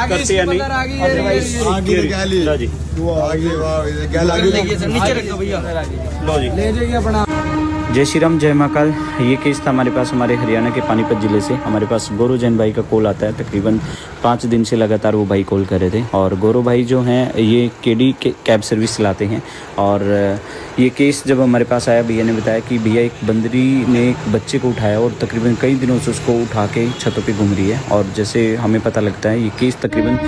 करती है नहीं लो जी ले जाइए अपना। जय श्री राम जय महाकाल। ये केस था हमारे पास हमारे हरियाणा के पानीपत ज़िले से। हमारे पास गौरव जैन भाई का कॉल आता है। तकरीबन 5 दिन से लगातार वो भाई कॉल कर रहे थे। और गौरव भाई जो हैं ये केडी कैब सर्विस चलाते हैं। और ये केस जब हमारे पास आया, भैया ने बताया कि भैया एक बंदरी ने एक बच्चे को उठाया और तकरीबन कई दिनों से उसको उठा के छतों पे घूम रही है। और जैसे हमें पता लगता है ये केस तकरीबन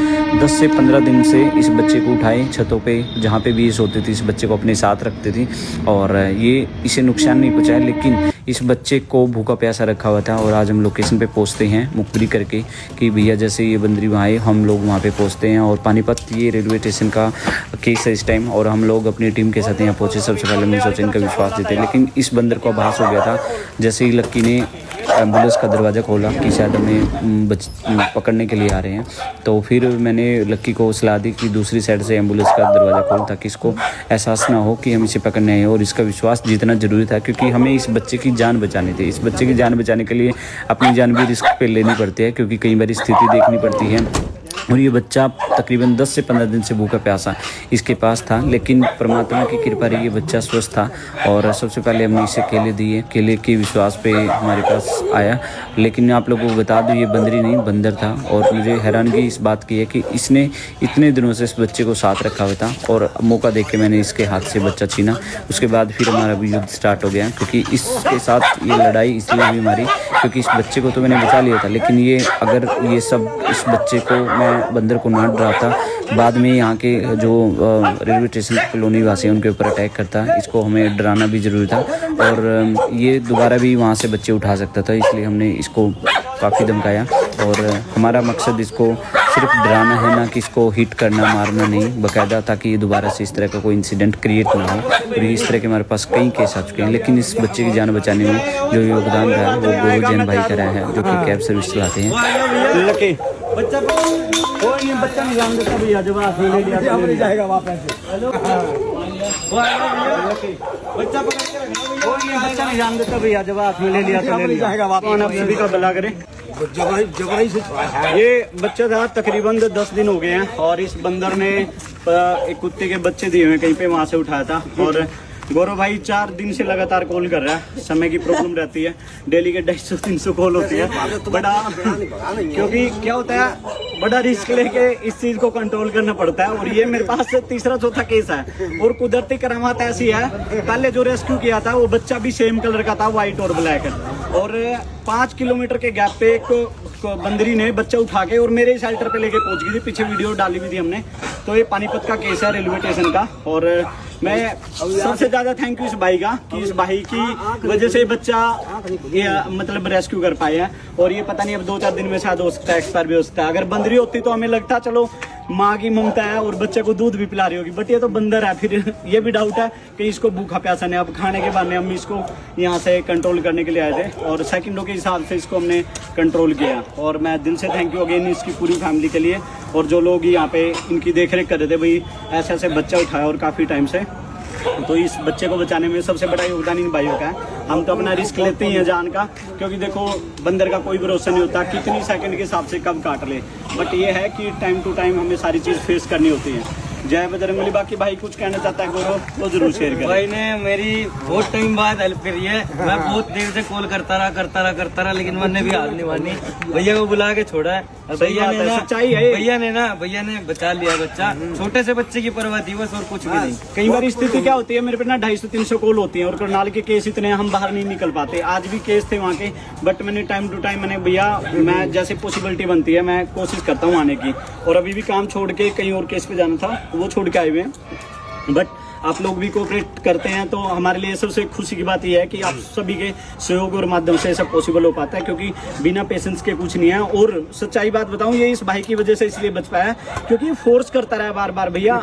10 से 15 दिन से इस बच्चे को उठाए छतों पे, जहाँ पे भी ये सोती थी, इस बच्चे को अपने साथ रखती थी। और ये इसे नुकसान नहीं पहुँचाया, लेकिन इस बच्चे को भूखा प्यासा रखा हुआ था। और आज हम लोकेशन पे पहुँचते हैं मुखबिरी करके कि भैया जैसे ये बंदरी वहाँ आए, हम लोग वहाँ पे पहुँचते हैं। और पानीपत ये रेलवे स्टेशन का केस है इस टाइम। और हम लोग अपनी टीम के साथ यहाँ पहुँचे। सबसे पहले हमने सोचा इनका विश्वास देते, लेकिन इस बंदर को आभास हो गया था जैसे ही लक्की ने एम्बुलेंस का दरवाज़ा खोला कि शायद हमें पकड़ने के लिए आ रहे हैं। तो फिर मैंने लक्की को सलाह दी कि दूसरी साइड से एम्बुलेंस का दरवाज़ा खोल, ताकि इसको एहसास ना हो कि हम इसे पकड़ने आए। और इसका विश्वास जीतना ज़रूरी था, क्योंकि हमें इस बच्चे की जान बचानी थी। इस बच्चे की जान बचाने के लिए अपनी जान भी रिस्क पे लेनी पड़ती है, क्योंकि कई बार स्थिति देखनी पड़ती है। और ये बच्चा तकरीबन 10 से 15 दिन से भूखा प्यासा इसके पास था, लेकिन परमात्मा की कृपा रही, ये बच्चा स्वस्थ था। और सबसे पहले हमने इसे केले दिए, केले के विश्वास पे हमारे पास आया। लेकिन आप लोगों को बता दूं ये बंदरी नहीं बंदर था। और मुझे हैरानगी इस बात की है कि इसने इतने दिनों से इस बच्चे को साथ रखा हुआ था, और मौका देख के मैंने इसके हाथ से बच्चा छीना। उसके बाद फिर हमारा भी युद्ध स्टार्ट हो गया, क्योंकि इसके साथ ये लड़ाई इसलिए हुई हमारी क्योंकि इस बच्चे को तो मैंने बचा लिया था, लेकिन ये अगर ये सब इस बच्चे को मैं बंदर को ना डराता, बाद में यहाँ के जो रेलवे स्टेशन के कॉलोनी वासी हैं उनके ऊपर अटैक करता। इसको हमें डराना भी ज़रूरी था, और ये दोबारा भी वहाँ से बच्चे उठा सकता था, इसलिए हमने इसको काफ़ी धमकाया। और हमारा मकसद इसको सिर्फ डराना है, ना कि इसको हिट करना मारना नहीं, बाकायदा, ताकि ये दोबारा से इस तरह का कोई इंसिडेंट क्रिएट ना हो। और इस तरह के हमारे पास कई केस आ चुके हैं, लेकिन इस बच्चे की जान बचाने में जो योगदान रहा वो गौरव जैन भाई का रहा है, जो कि कैब सर्विस चलाते हैं। बच्चा नहीं जान देता भैया, जब आप ले लिया जाएगा वापस। बच्चा बच्चा नहीं जान देता भैया, जब आप ले लिया जाएगा वापस। आप सभी का भला करें। जवाई से ये बच्चा था, तकरीबन 10 दिन हो गए हैं। और इस बंदर ने एक कुत्ते के बच्चे दिए हुए कहीं पे, वहाँ से उठाया था। और गौरव भाई 4 दिन से लगातार कॉल कर रहा है। समय की प्रॉब्लम रहती है, डेली के 250-300 कॉल होती है। बड़ा क्योंकि क्या होता है, बड़ा रिस्क लेके इस चीज को कंट्रोल करना पड़ता है। और ये मेरे पास तीसरा चौथा केस है। और कुदरती करामात ऐसी है, पहले जो रेस्क्यू किया था वो बच्चा भी सेम कलर का था, व्हाइट और ब्लैक। और 5 किलोमीटर के गैप पे एक बंदरी ने बच्चा उठा के और मेरे शेल्टर पे लेके पहुंच गई थी। पीछे वीडियो डाली हुई थी हमने। तो ये पानीपत का केस है, रेलवे स्टेशन का। और मैं सबसे ज्यादा थैंक यू इस भाई का, कि इस भाई की वजह से बच्चा ये मतलब रेस्क्यू कर पाए हैं। और ये पता नहीं अब 2-4 दिन में शायद हो सकता है, एक्सपायर भी हो सकता है। अगर बंदरी होती तो हमें लगता चलो माँ की ममता है और बच्चे को दूध भी पिला रही होगी, बट ये तो बंदर है। फिर ये भी डाउट है कि इसको भूखा प्यासा नहीं। अब खाने के बहाने हम इसको यहाँ से कंट्रोल करने के लिए आए थे, और सेकंडों के हिसाब से इसको हमने कंट्रोल किया। और मैं दिल से थैंक यू अगेन इसकी पूरी फैमिली के लिए, और जो लोग यहाँ पे इनकी देख रेख कर रहे थे। भाई ऐसे ऐसे बच्चा उठाया और काफ़ी टाइम से, तो इस बच्चे को बचाने में सबसे बड़ा योगदान इन भाइयों का है। हम तो अपना रिस्क लेते ही हैं जान का, क्योंकि देखो बंदर का कोई भरोसा नहीं होता कितनी सेकंड के हिसाब से कब काट ले। बट ये है कि टाइम टू टाइम हमें सारी चीज़ फेस करनी होती है। जय बजरंगबली। बाकी भाई कुछ कहना चाहता है गौरव तो जरूर शेयर करें। भाई ने मेरी बहुत टाइम बाद हेल्प करी है। मैं बहुत देर से कॉल करता रहा, लेकिन मैंने भी हाथ नहीं मानी। भैया को बुला के छोड़ा है। भैया ने सच्चाई है। भैया ने बचा लिया बच्चा। छोटे से बच्चे की परवाह थी बस, और कुछ भी नहीं। कई बार स्थिति क्या होती है, मेरे पे ना 250-300 कॉल होती है, और करनाल के केस इतने हम बाहर नहीं निकल पाते। आज भी केस थे वहाँ के, बट मैंने टाइम टू टाइम मैंने भैया मैं जैसे पॉसिबिलिटी बनती है मैं कोशिश करता हूँ आने की। और अभी भी काम छोड़ के कहीं और केस पे जाना था, वो छोड़ के आए हुए हैं। बट आप लोग भी कोऑपरेट करते हैं तो हमारे लिए सबसे खुशी की बात यह है कि आप सभी के सहयोग और माध्यम से सब पॉसिबल हो पाता है, क्योंकि बिना पेशेंस के कुछ नहीं है। और सच्चाई बात बताऊं, ये इस भाई की वजह से इसलिए बच पाया क्योंकि फोर्स करता रहा बार बार, भैया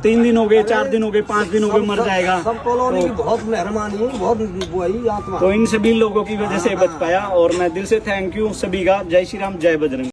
3 दिन हो गए, 4 दिन हो गए, 5 दिन हो गए, मर जाएगा। सब कॉलोनी की बहुत मेहरबानी है, बहुत वही आत्मा। तो इन सभी लोगों की वजह से बच पाया और मैं दिल से थैंक यू सभी का। जय श्री राम, जय बजरंग।